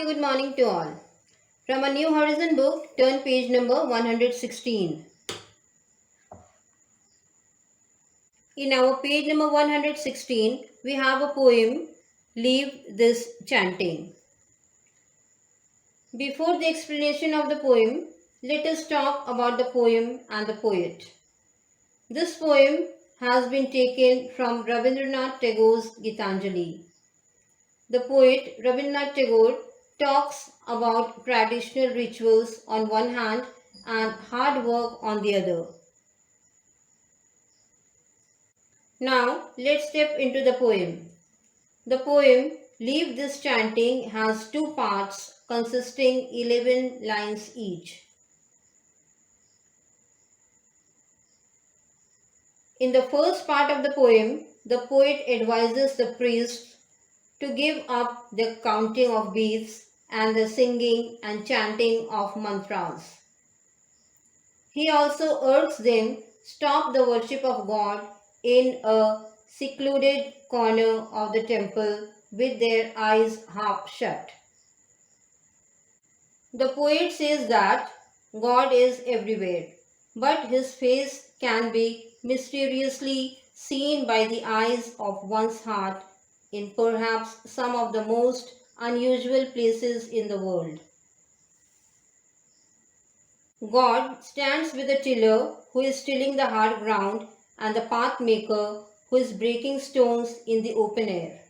good morning to all. From a New Horizon book, turn page number 116. In our page number 116, we have a poem, Leave This Chanting. Before the explanation of the poem, let us talk about the poem and the poet. This poem has been taken from Rabindranath Tagore's Gitanjali. The poet Rabindranath Tagore talks about traditional rituals on one hand and hard work on the other. Now let's step into the poem. The poem Leave This Chanting has two parts consisting 11 lines each. In the first part of the poem, the poet advises the priests to give up the counting of beads and the singing and chanting of mantras. He also urges them stop the worship of God in a secluded corner of the temple with their eyes half shut. The poet says that God is everywhere, but his face can be mysteriously seen by the eyes of one's heart in perhaps some of the most unusual places in the world. God stands with the tiller who is tilling the hard ground and the path maker who is breaking stones in the open air.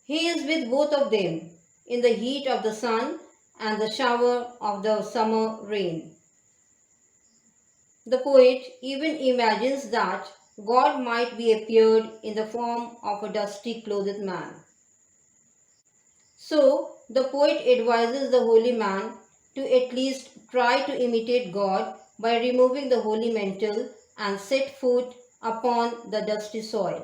He is with both of them in the heat of the sun and the shower of the summer rain. The poet even imagines that God might be appeared in the form of a dusty clothed man. So, the poet advises the holy man to at least try to imitate God by removing the holy mantle and set foot upon the dusty soil.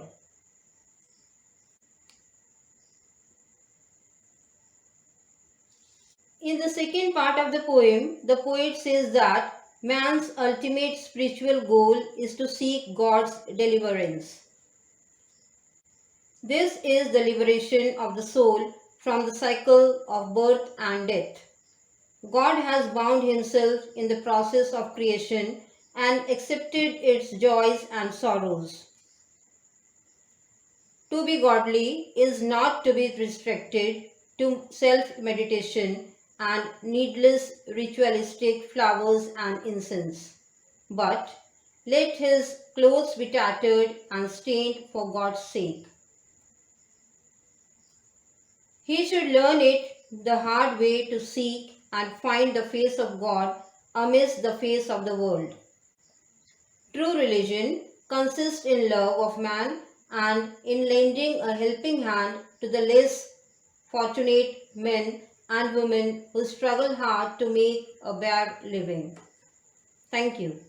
In the second part of the poem, the poet says that man's ultimate spiritual goal is to seek God's deliverance. This is the liberation of the soul from the cycle of birth and death. God has bound himself in the process of creation and accepted its joys and sorrows. To be godly is not to be restricted to self-meditation and needless ritualistic flowers and incense, but let his clothes be tattered and stained for God's sake. He should learn it the hard way to seek and find the face of God amidst the face of the world. True religion consists in love of man and in lending a helping hand to the less fortunate men and women who struggle hard to make a bare living. Thank you.